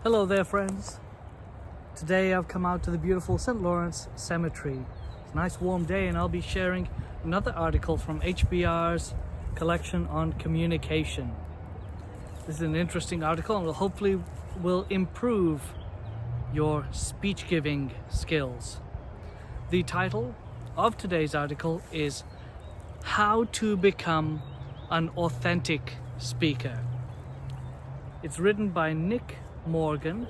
Hello there, friends. Today I've come out to the beautiful St. Lawrence Cemetery. It's a nice warm day and I'll be sharing another article from HBR's collection on communication. This is an interesting article and hopefully will improve your speech giving skills. The title of today's article is How to Become an Authentic Speaker. It's written by Nick Morgan,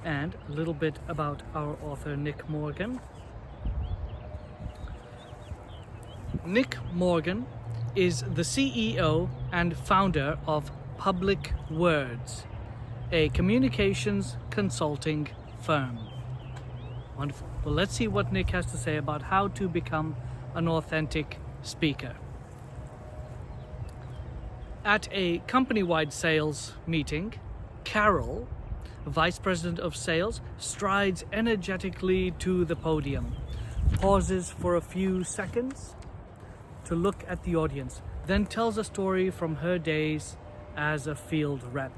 and a little bit about our author Nick Morgan. Nick Morgan is the CEO and founder of Public Words, a communications consulting firm. Wonderful. Well, let's see what Nick has to say about how to become an authentic speaker. At a company-wide sales meeting, Carol, Vice President of Sales, strides energetically to the podium, pauses for a few seconds to look at the audience, then tells a story from her days as a field rep.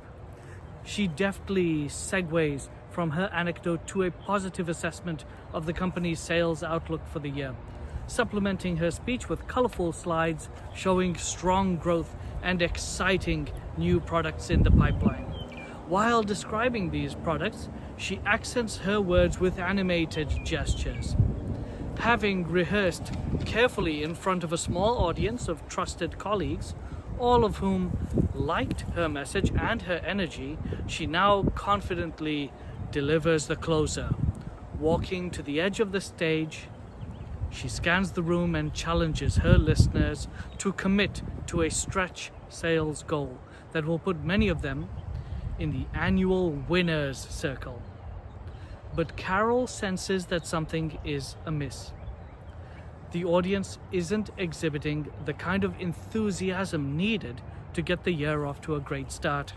She deftly segues from her anecdote to a positive assessment of the company's sales outlook for the year, supplementing her speech with colorful slides showing strong growth and exciting new products in the pipeline. While describing these products, she accents her words with animated gestures. Having rehearsed carefully in front of a small audience of trusted colleagues, all of whom liked her message and her energy, she now confidently delivers the closer. Walking to the edge of the stage, she scans the room and challenges her listeners to commit to a stretch sales goal that will put many of them in the annual winner's circle. But Carol senses that something is amiss. The audience isn't exhibiting the kind of enthusiasm needed to get the year off to a great start.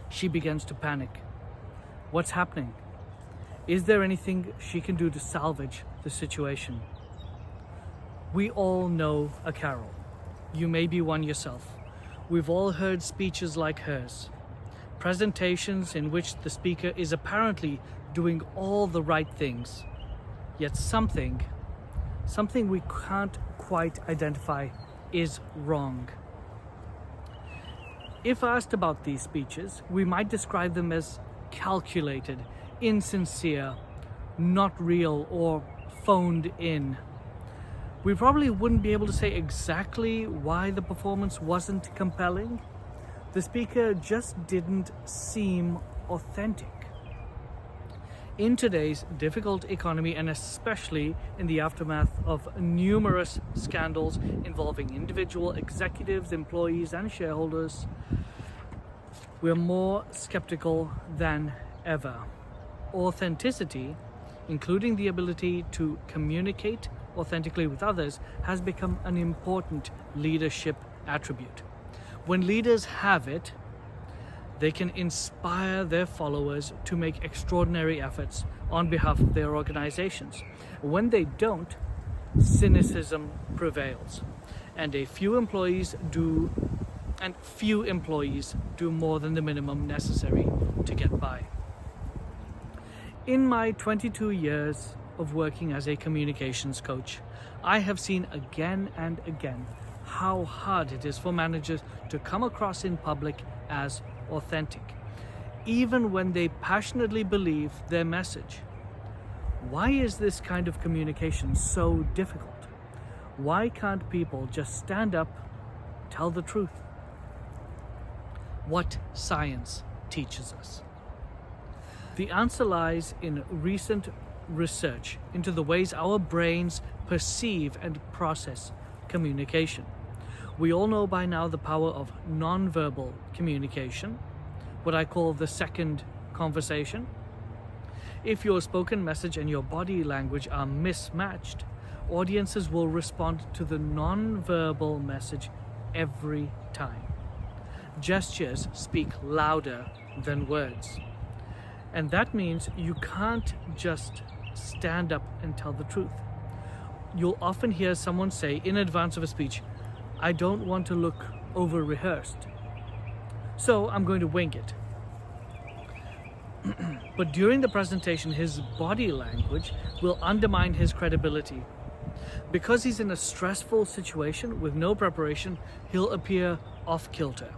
She begins to panic. What's happening? Is there anything she can do to salvage the situation? We all know a Carol. You may be one yourself. We've all heard speeches like hers. Presentations in which the speaker is apparently doing all the right things, yet something we can't quite identify is wrong. If asked about these speeches, we might describe them as calculated, insincere, not real, or phoned in. We probably wouldn't be able to say exactly why the performance wasn't compelling. The speaker just didn't seem authentic. In today's difficult economy, and especially in the aftermath of numerous scandals involving individual executives, employees, and shareholders, we're more skeptical than ever. Authenticity, including the ability to communicate authentically with others, has become an important leadership attribute. When leaders have it, they can inspire their followers to make extraordinary efforts on behalf of their organizations. When they don't, cynicism prevails, and few employees do more than the minimum necessary to get by. In my 22 years of working as a communications coach, I have seen again and again how hard it is for managers to come across in public as authentic, even when they passionately believe their message. Why is this kind of communication so difficult? Why can't people just stand up, tell the truth? What science teaches us? The answer lies in recent research into the ways our brains perceive and process communication. We all know by now the power of non-verbal communication, what I call the second conversation. If your spoken message and your body language are mismatched, audiences will respond to the non-verbal message every time. Gestures speak louder than words. And that means you can't just stand up and tell the truth. You'll often hear someone say in advance of a speech, "I don't want to look over-rehearsed, so I'm going to wing it." But during the presentation, his body language will undermine his credibility. Because he's in a stressful situation with no preparation, he'll appear off kilter.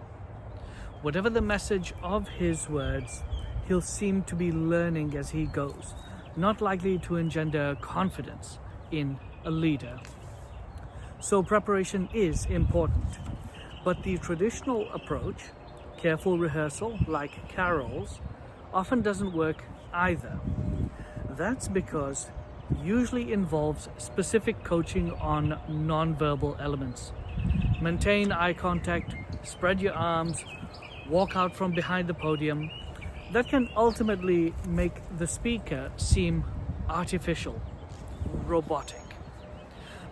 Whatever the message of his words, he'll seem to be learning as he goes, not likely to engender confidence in a leader. So preparation is important, but the traditional approach, careful rehearsal like Carroll's, often doesn't work either. That's because it usually involves specific coaching on non-verbal elements. Maintain eye contact, spread your arms, walk out from behind the podium. That can ultimately make the speaker seem artificial, robotic.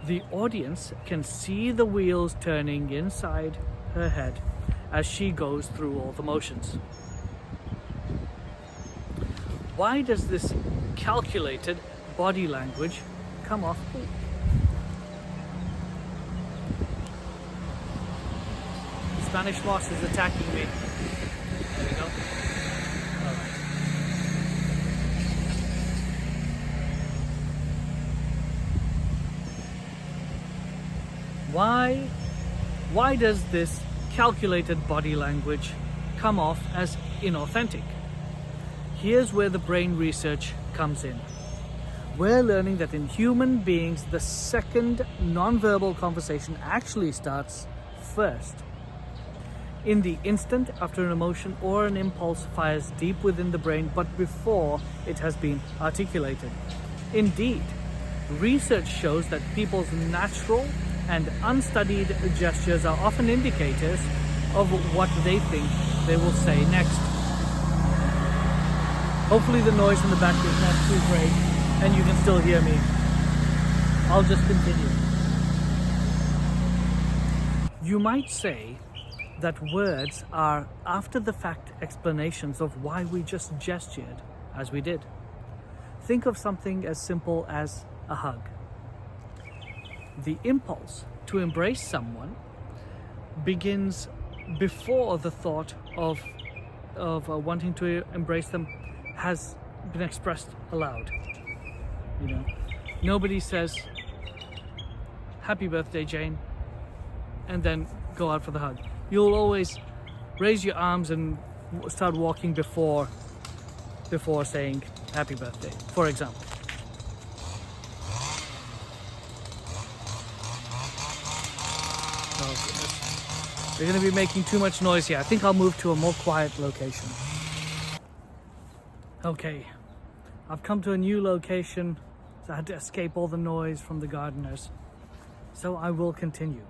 The audience can see the wheels turning inside her head as she goes through all the motions. Why does this calculated body language come off? The Spanish moss is attacking me. There we go. All right. Why does this calculated body language come off as inauthentic? Here's where the brain research comes in. We're learning that in human beings, the second nonverbal conversation actually starts first. In the instant after an emotion or an impulse fires deep within the brain, but before it has been articulated. Indeed, research shows that people's natural and unstudied gestures are often indicators of what they think they will say next. Hopefully the noise in the back is not too great and you can still hear me. I'll just continue. You might say that words are after the fact explanations of why we just gestured as we did. Think of something as simple as a hug. The impulse to embrace someone begins before the thought of wanting to embrace them has been expressed aloud. You know, nobody says "Happy birthday, Jane," and then go out for the hug. You'll always raise your arms and start walking before saying "Happy birthday," for example. Oh goodness, they're going to be making too much noise here. I think I'll move to a more quiet location. Okay, I've come to a new location, so I had to escape all the noise from the gardeners. So I will continue.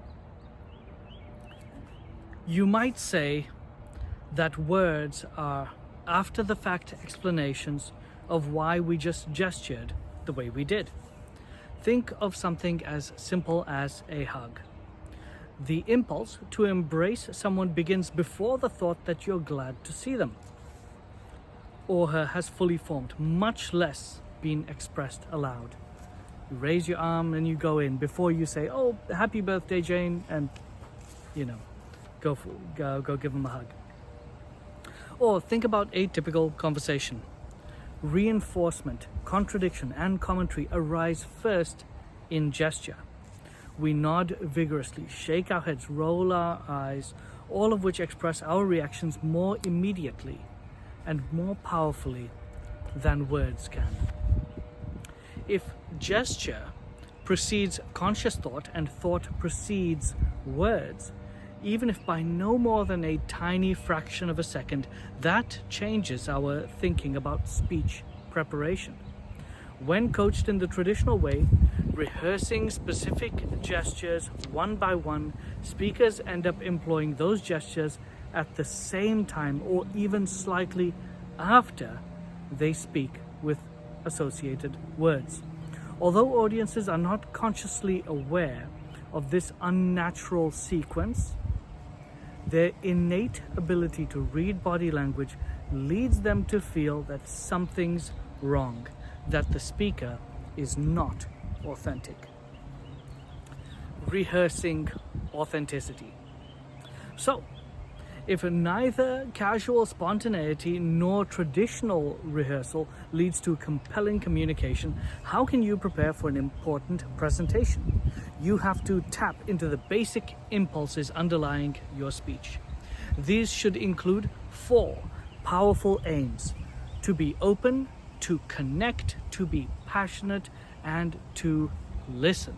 You might say that words are after the fact explanations of why we just gestured the way we did. Think of something as simple as a hug. The impulse to embrace someone begins before the thought that you're glad to see them or her has fully formed, much less been expressed aloud. You raise your arm and you go in before you say, "Oh, happy birthday, Jane," and go give them a hug. Or think about a typical conversation. Reinforcement, contradiction, and commentary arise first in gesture. We nod vigorously, shake our heads, roll our eyes, all of which express our reactions more immediately and more powerfully than words can. If gesture precedes conscious thought and thought precedes words, even if by no more than a tiny fraction of a second, that changes our thinking about speech preparation. When coached in the traditional way, rehearsing specific gestures one by one, speakers end up employing those gestures at the same time or even slightly after they speak with associated words. Although audiences are not consciously aware of this unnatural sequence, their innate ability to read body language leads them to feel that something's wrong, that the speaker is not authentic. Rehearsing authenticity. So, If neither casual spontaneity nor traditional rehearsal leads to compelling communication, how can you prepare for an important presentation? You have to tap into the basic impulses underlying your speech. These should include 4 powerful aims: to be open, to connect, to be passionate, and to listen.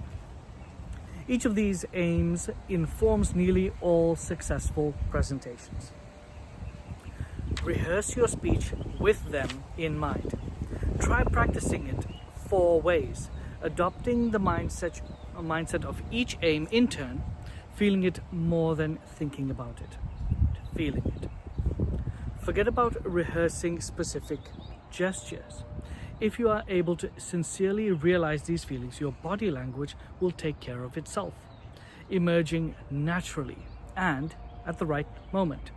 Each of these aims informs nearly all successful presentations. Rehearse your speech with them in mind. Try practicing it 4 ways, adopting the mindset of each aim in turn, feeling it more than thinking about it, feeling it. Forget about rehearsing specific gestures. If you are able to sincerely realize these feelings, your body language will take care of itself, emerging naturally and at the right moment.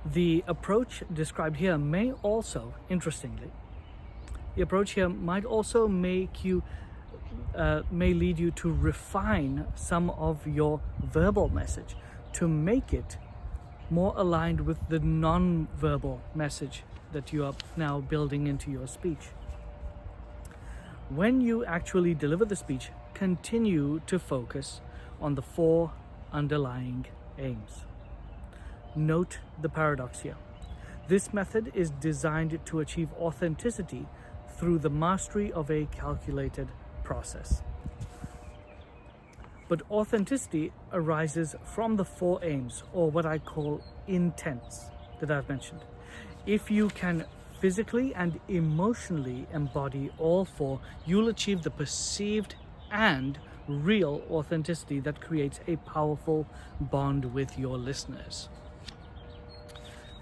The approach described here may also, interestingly, the approach here might also may lead you to refine some of your verbal message to make it more aligned with the non-verbal message that you are now building into your speech. When you actually deliver the speech, continue to focus on the 4 underlying aims. Note the paradox here. This method is designed to achieve authenticity through the mastery of a calculated process. But authenticity arises from the 4 aims, or what I call intents, that I've mentioned. If you can physically and emotionally embody all 4, you'll achieve the perceived and real authenticity that creates a powerful bond with your listeners.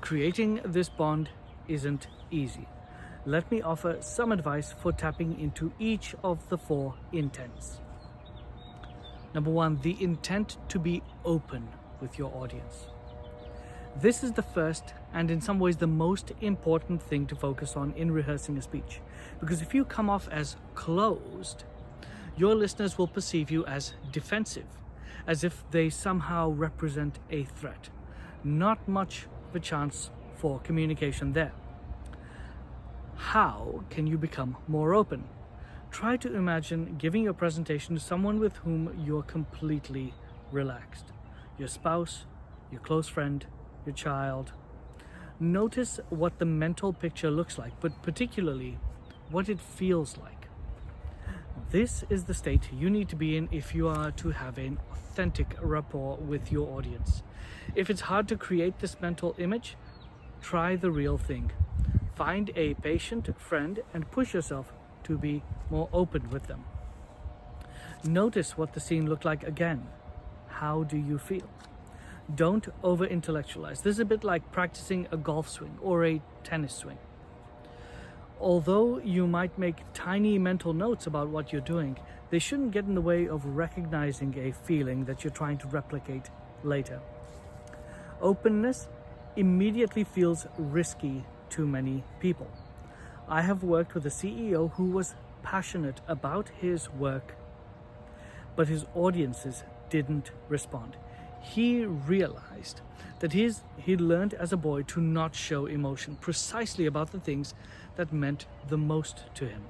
Creating this bond isn't easy. Let me offer some advice for tapping into each of the 4 intents. Number 1, the intent to be open with your audience. This is the first and in some ways the most important thing to focus on in rehearsing a speech. Because if you come off as closed, your listeners will perceive you as defensive, as if they somehow represent a threat. Not much of a chance for communication there. How can you become more open? Try to imagine giving your presentation to someone with whom you're completely relaxed. Your spouse, your close friend, your child. Notice what the mental picture looks like, but particularly what it feels like. This is the state you need to be in if you are to have an authentic rapport with your audience. If it's hard to create this mental image, try the real thing. Find a patient friend and push yourself to be more open with them. Notice what the scene looked like again. How do you feel? Don't over-intellectualize. This is a bit like practicing a golf swing or a tennis swing. Although you might make tiny mental notes about what you're doing, they shouldn't get in the way of recognizing a feeling that you're trying to replicate later. Openness immediately feels risky to many people. I have worked with a CEO who was passionate about his work, but his audiences didn't respond. He realized that he'd learned as a boy to not show emotion precisely about the things that meant the most to him.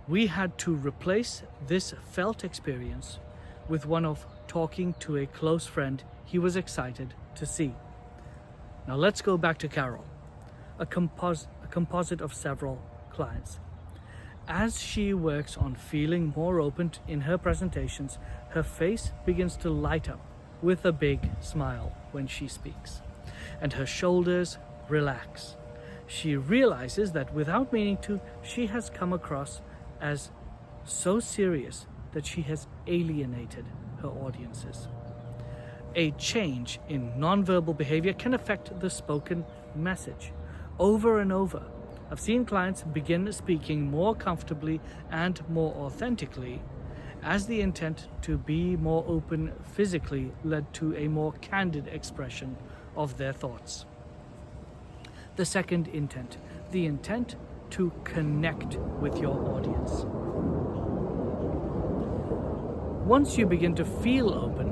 We had to replace this felt experience with one of talking to a close friend he was excited to see. Now let's go back to Carol, a composite of several clients. As she works on feeling more open in her presentations, her face begins to light up with a big smile when she speaks, and her shoulders relax. She realizes that without meaning to, she has come across as so serious that she has alienated her audiences. A change in nonverbal behavior can affect the spoken message. Over and over, I've seen clients begin speaking more comfortably and more authentically as the intent to be more open physically led to a more candid expression of their thoughts. The second intent, the intent to connect with your audience. Once you begin to feel open,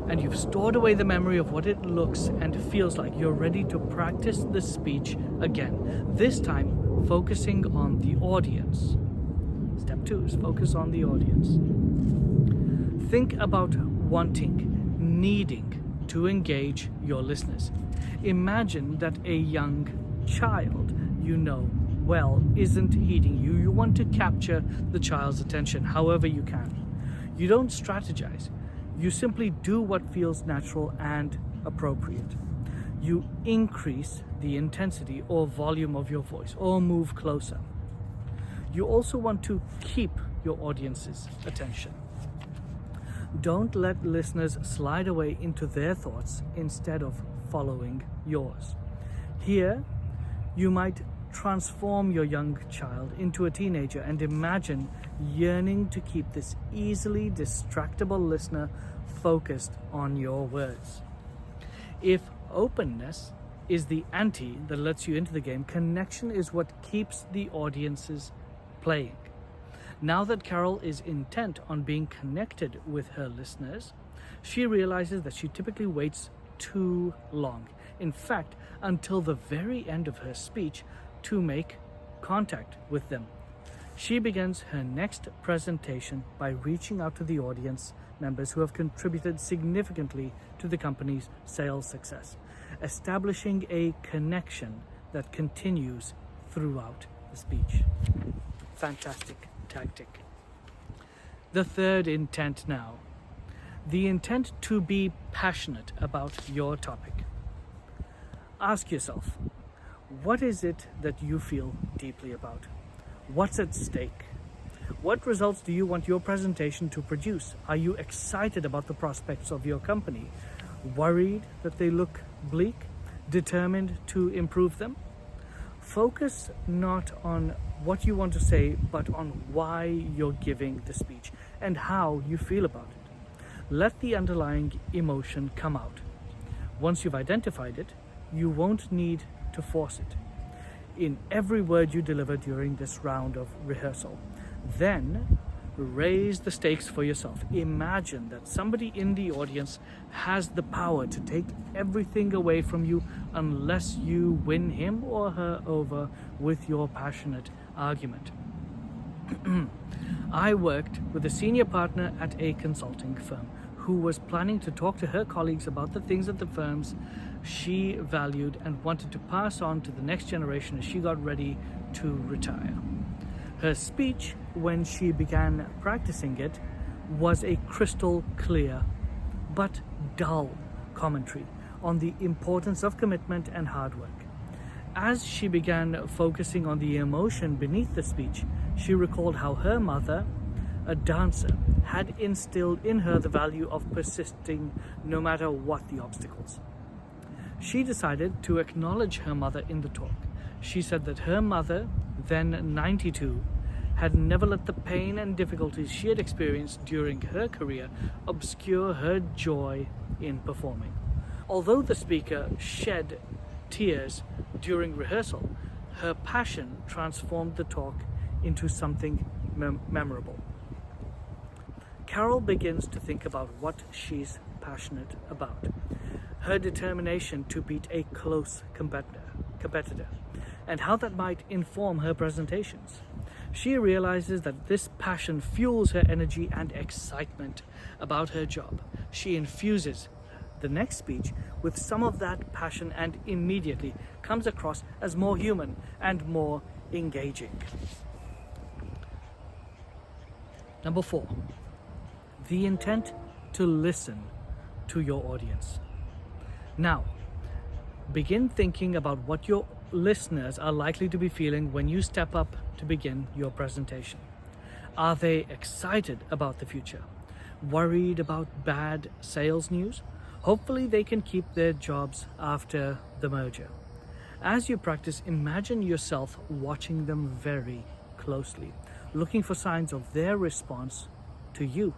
and you've stored away the memory of what it looks and feels like, you're ready to practice the speech again. This time, focusing on the audience. Step 2 is focus on the audience. Think about wanting, needing to engage your listeners. Imagine that a young child you know well isn't heeding you. You want to capture the child's attention however you can. You don't strategize. You simply do what feels natural and appropriate. You increase the intensity or volume of your voice or move closer. You also want to keep your audience's attention. Don't let listeners slide away into their thoughts instead of following yours. Here, you might transform your young child into a teenager and imagine yearning to keep this easily distractible listener focused on your words. If openness is the ante that lets you into the game, connection is what keeps the audiences playing. Now that Carol is intent on being connected with her listeners, she realizes that she typically waits too long. In fact, until the very end of her speech to make contact with them. She begins her next presentation by reaching out to the audience members who have contributed significantly to the company's sales success, establishing a connection that continues throughout the speech. Fantastic tactic. The third intent now. The intent to be passionate about your topic. Ask yourself, what is it that you feel deeply about? What's at stake? What results do you want your presentation to produce? Are you excited about the prospects of your company? Worried that they look bleak? Determined to improve them? Focus not on what you want to say, but on why you're giving the speech and how you feel about it. Let the underlying emotion come out. Once you've identified it, you won't need to force it in every word you deliver during this round of rehearsal. Then raise the stakes for yourself. Imagine that somebody in the audience has the power to take everything away from you unless you win him or her over with your passionate argument. I worked with a senior partner at a consulting firm who was planning to talk to her colleagues about the things at the firms she valued and wanted to pass on to the next generation as she got ready to retire. Her speech, when she began practicing it, was a crystal clear but dull commentary on the importance of commitment and hard work. As she began focusing on the emotion beneath the speech, she recalled how her mother, a dancer, had instilled in her the value of persisting no matter what the obstacles. She decided to acknowledge her mother in the talk. She said that her mother, then 92, had never let the pain and difficulties she had experienced during her career obscure her joy in performing. Although the speaker shed tears during rehearsal, her passion transformed the talk into something memorable. Carol begins to think about what she's passionate about. Her determination to beat a close competitor, and how that might inform her presentations. She realizes that this passion fuels her energy and excitement about her job. She infuses the next speech with some of that passion and immediately comes across as more human and more engaging. Number 4, the intent to listen to your audience. Now, begin thinking about what your listeners are likely to be feeling when you step up to begin your presentation. Are they excited about the future? Worried about bad sales news? Hopefully they can keep their jobs after the merger. As you practice, imagine yourself watching them very closely, looking for signs of their response to you.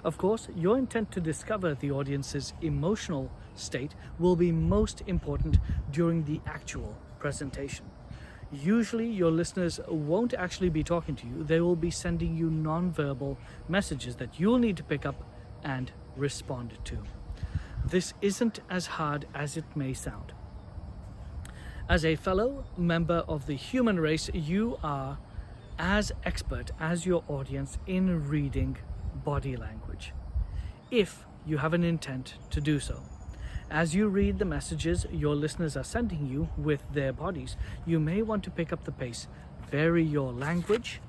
Of course, your intent to discover the audience's emotional state will be most important during the actual presentation. Usually your listeners won't actually be talking to you. They will be sending you non-verbal messages that you'll need to pick up and respond to. This isn't as hard as it may sound. As a fellow member of the human race, you are as expert as your audience in reading body language, if you have an intent to do so. As you read the messages your listeners are sending you with their bodies, you may want to pick up the pace, vary your language,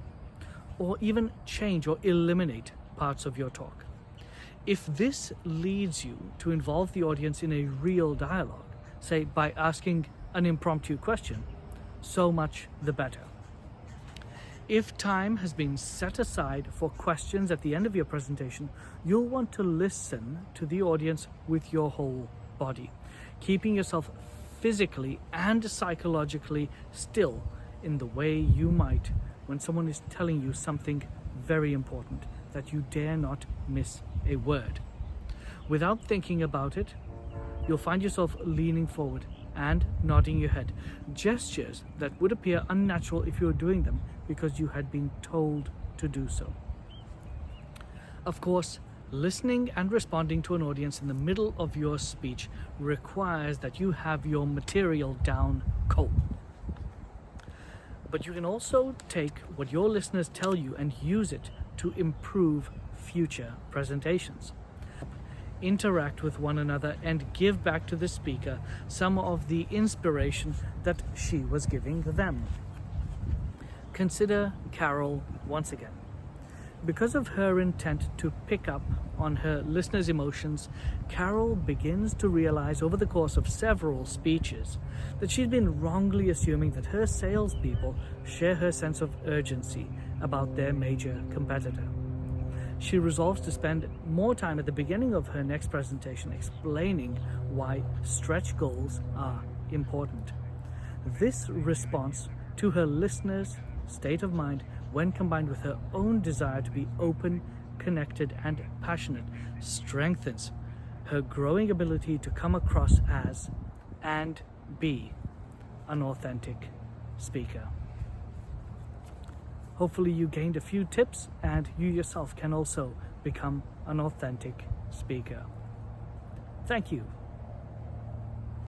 or even change or eliminate parts of your talk. If this leads you to involve the audience in a real dialogue, say by asking an impromptu question, so much the better. If time has been set aside for questions at the end of your presentation, you'll want to listen to the audience with your whole body, keeping yourself physically and psychologically still in the way you might when someone is telling you something very important that you dare not miss a word. Without thinking about it, you'll find yourself leaning forward and nodding your head, gestures that would appear unnatural if you were doing them because you had been told to do so. Of course, listening and responding to an audience in the middle of your speech requires that you have your material down cold. But you can also take what your listeners tell you and use it to improve future presentations. Interact with one another and give back to the speaker some of the inspiration that she was giving them. Consider Carol once again. Because of her intent to pick up on her listeners' emotions, Carol begins to realize over the course of several speeches that she's been wrongly assuming that her salespeople share her sense of urgency about their major competitor. She resolves to spend more time at the beginning of her next presentation explaining why stretch goals are important. This response to her listeners' state of mind, when combined with her own desire to be open, connected, and passionate, strengthens her growing ability to come across as and be an authentic speaker. Hopefully you gained a few tips and you yourself can also become an authentic speaker. Thank you.